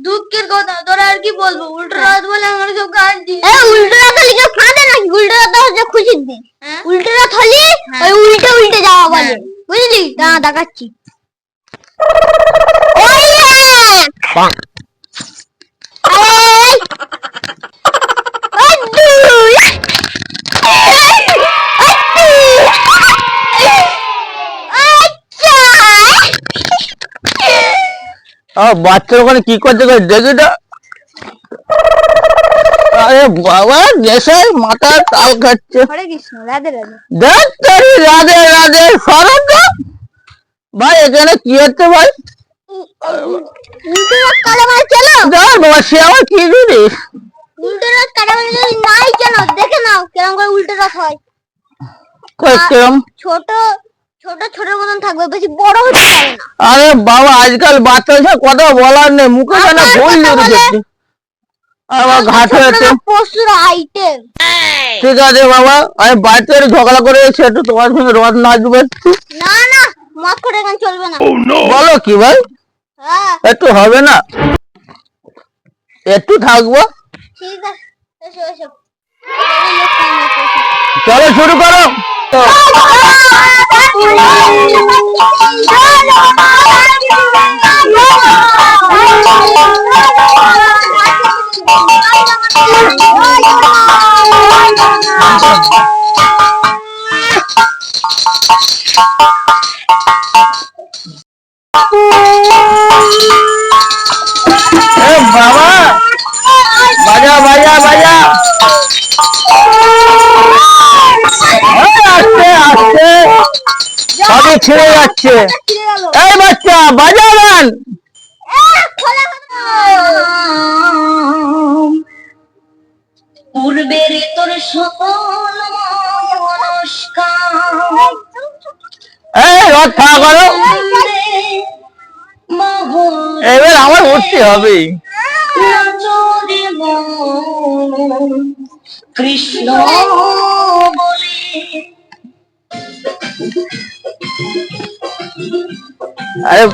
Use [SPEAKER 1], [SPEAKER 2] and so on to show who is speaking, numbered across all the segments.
[SPEAKER 1] দুঃখের কথা, তোরা আর কি বলবো, উল্টো রথ বলে আমরা সব কাঁদছি।
[SPEAKER 2] উল্টো রথ হলে কেউ কাঁদে নাকি? উল্টো রথ হচ্ছে খুশির দিন। উল্টো রথ হলে ওই উল্টে উল্টে যাওয়া বলে, বুঝলি? দাঁড়া দেখাচ্ছি।
[SPEAKER 3] বাচ্চার ওখানে কি করছে দেখি তো। আরে বাবা, দেশে মাথা তাল খাচ্ছে।
[SPEAKER 2] হরে কৃষ্ণ, রাধে রাধে।
[SPEAKER 3] দেখ তোর রাধে রাধে সরো তো ভাই, এখানে কি হচ্ছে ভাই?
[SPEAKER 2] উল্টো রথ কাটা মানে চলো।
[SPEAKER 3] ধর বাবা, সে আমার কি জিনিস?
[SPEAKER 2] উল্টো রথ কাটা মানে যদি নাই কেন দেখে নাও কেরম করে উল্টো রথ হয়।
[SPEAKER 3] কিরম?
[SPEAKER 2] ছোট ছোট ছোট মতন থাকবে, বেশি বড় হতে পারে না।
[SPEAKER 3] আরে বাবা, আজকাল বাচ্চাদের কথা বলার নেই, মুখে যেন ভুল লেগেছে। আবার ঘাট হয়েছে
[SPEAKER 2] প্রচুর আইটেম।
[SPEAKER 3] ঠিক আছে বাবা, আমি বাড়িতে ঝগড়া করে এসে একটু তোমার সঙ্গে রথ নাচবে।
[SPEAKER 2] না না, মত করে গান চলবে না।
[SPEAKER 3] বলো কি ভাই? একটু হবে না? একটু থাকবো।
[SPEAKER 2] ঠিক আছে, এসো এসো।
[SPEAKER 3] চলো শুরু করো। বাবা, বাজা বাজা বাজা। আস্তে আস্তে সবই ছিঁড়ে যাচ্ছে। এই বাচ্চা, বাজা গান।
[SPEAKER 1] পূর্বের তোর সকল নমস্কার।
[SPEAKER 3] এই রথ খাওয়া করো, এবার আমার উঠতে হবে।
[SPEAKER 1] কৃষ্ণ বলে
[SPEAKER 3] আরে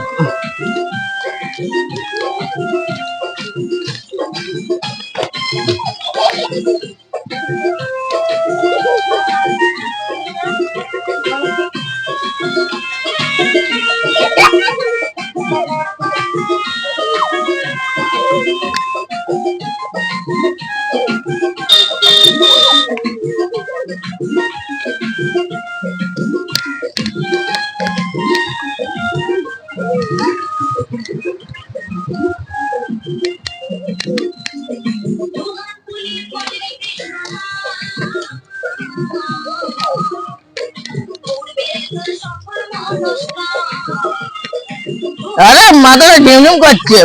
[SPEAKER 3] আরে মাথাটা ঝিমঝিম করছে।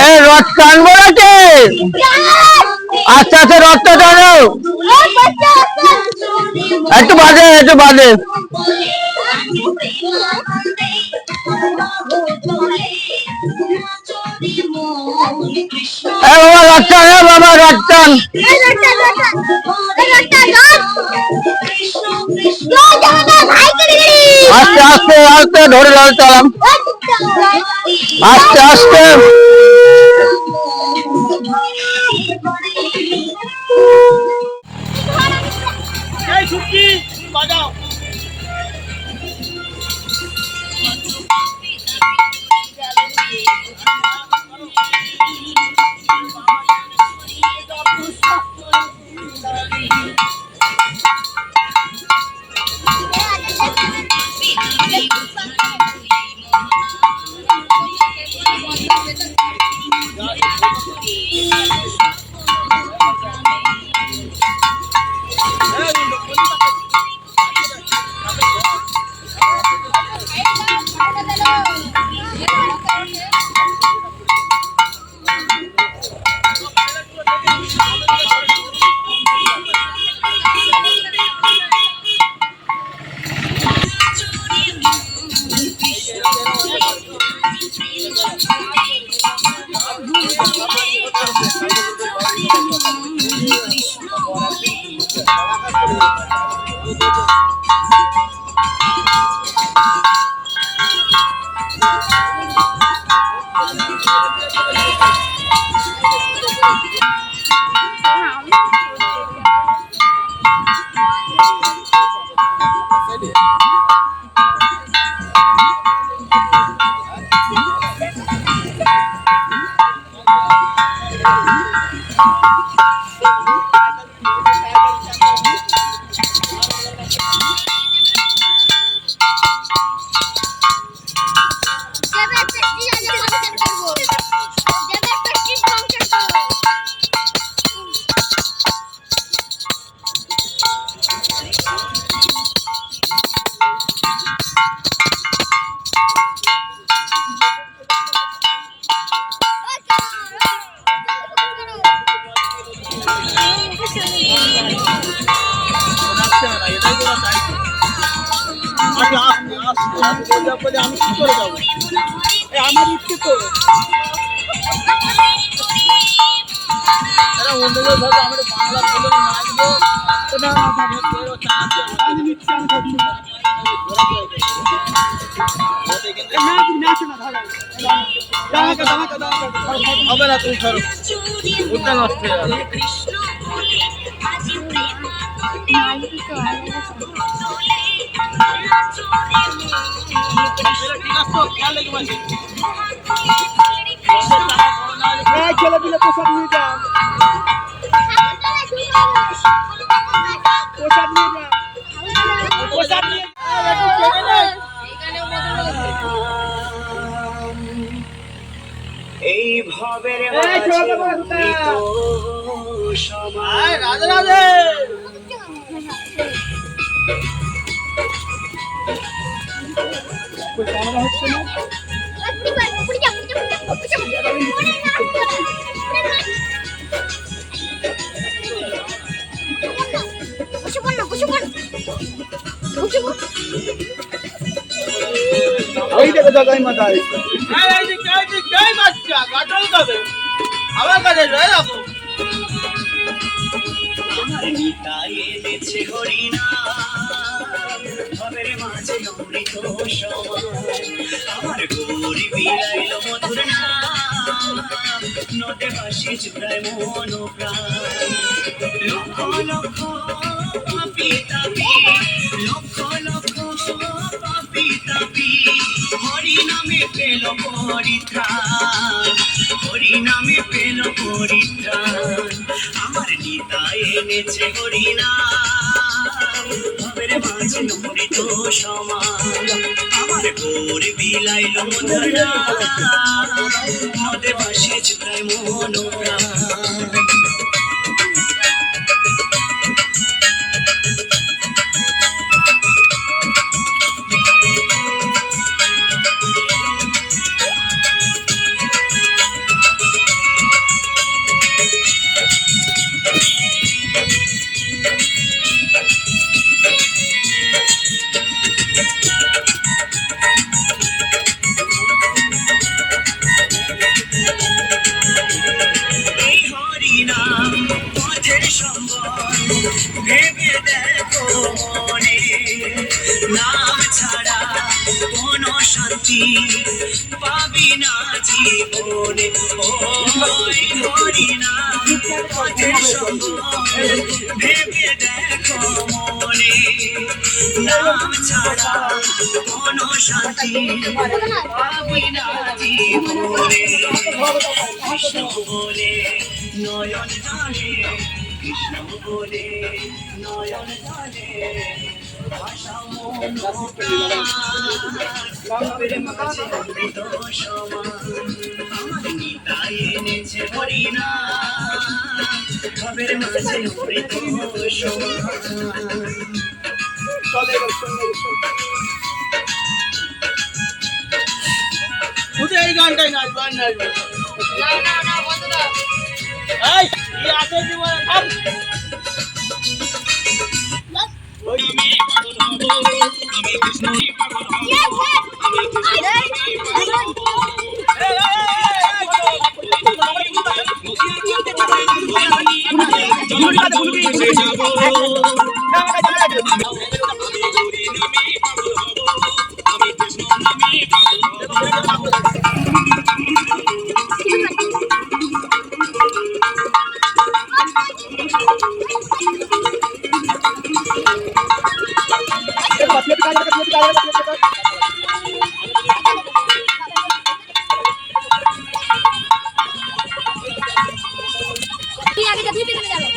[SPEAKER 3] এই রথ টানবো নাকি? আস্তে আস্তে রথটা টানো। একটু বাজে, একটু বাজে। বাবা রথ টান, বাবা রথ টান। আস্তে আস্তে আস্তে ধরে চালাম, আস্তে আস্তে। বাজাও।
[SPEAKER 1] Thank you.
[SPEAKER 4] আমি কি করে যাবো? আমার ইচ্ছে তো অন্যদের ভাবে আমরা বাংলা বলে নাচবো হবে না। তুমি ধরো ওটা নষ্ট হয়ে যাবে। ছেলেপিলে প্রসাদ নিয়ে যা, প্রসাদ নিয়ে যা, প্রসাদ নিয়ে এই ভবের সময় রাধে রাধে। ক্যামেরা হচ্ছে না, ওই দেখো জায়গায় মাথা আছে। এই যে কে বাচ্চা গাটল কবে আমার কাছে রয়ে যাবো। আমার নিতাই এনেছে হরিনা ভবের মাঝে অমৃত সমান, আমার গৌরী বিলাইল মধুর নাম, নদে বাসি জুড়ায় মন প্রাণ। লক্ষ লক্ষ পাপি তাপি, লক্ষ লক্ষ পাপি তাপি, হরি নামে পেল পরিত্রাণ, হরি নামে পেল পরিত্রাণ। আমার নিতাই এনেছে হরিনাম ভবের মাঝে অমৃত সমান, আমার গৌর বিলাইল মধুর নাম, নদে বাসে জুড়ায় মন প্রাণ। ভেবে দেখো মনে, নাম ছাড়া কোন শান্তি পাবি না জীবনে। ওই হরি নাম পথের সম্বল, ভেবে দেখো মনে, নাম ছাড়া কোন শান্তি পাবি না জীবনে। কৃষ্ণ বলে নয়ন জলে, কৃষ্ণ বলে নয়ন জলে, ভাষা মন প্রাণের মাঝে অমৃত সমান। আমার নিতাই এনেছে হরিনাম ভবের মাঝে অমৃত সমান। এই গানটাই নাচবো, আর নাচবো আছে জীবনে থাম। আমি কৃষ্ণ
[SPEAKER 2] তুই আগে যা, তুই পেছনে যাবে।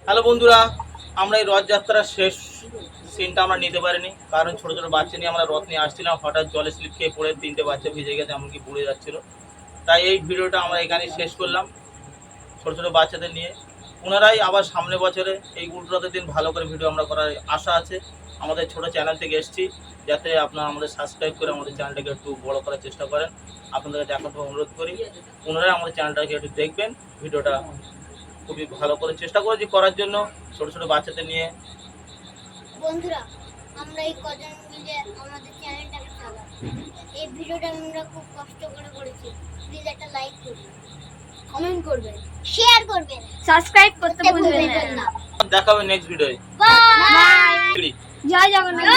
[SPEAKER 4] হ্যালো বন্ধুরা, আমরা এই রথযাত্রার শেষ সিনটা আমরা নিতে পারিনি, কারণ ছোট ছোট বাচ্চা নিয়ে আমরা রথ নিয়ে আসছিলাম। হঠাৎ জলে স্লিপ খেয়ে পড়ে 3টে বাচ্চা ভিজে গেছে, এমনকি পুড়ে যাচ্ছিল। তাই এই ভিডিওটা আমরা এখানে শেষ করলাম ছোট ছোট বাচ্চাদের নিয়ে। পুনরায় আবার সামনে বছরে এই উল্টো রথের দিন ভালো করে ভিডিও আমরা করার আশা আছে। আমাদের ছোট চ্যানেল থেকে এসেছি, যাতে আপনারা আমাদের সাবস্ক্রাইব করে আমাদের চ্যানেলটাকে একটু বড় করার চেষ্টা করেন। আপনাদের কাছে এখন অনুরোধ করি, পুনরায় আমাদের চ্যানেলটাকে একটু দেখবেন। ভিডিওটা খুবই ভালো করে চেষ্টা করেছি করার জন্য ছোট ছোট বাচ্চাদের নিয়ে।
[SPEAKER 2] বন্ধুরা, আমরা এই কজন মিলে আমাদের চ্যানেলটাকে চালাই। এই ভিডিওটা আমরা খুব কষ্ট করে করেছি। প্লিজ একটা লাইক করবেন, কমেন্ট করবেন, শেয়ার করবেন, সাবস্ক্রাইব করতে ভুলবেন না।
[SPEAKER 4] দেখা হবে নেক্সট ভিডিওয়ে।
[SPEAKER 2] বাই।
[SPEAKER 4] বাই।
[SPEAKER 2] জয় জগন্নাথ।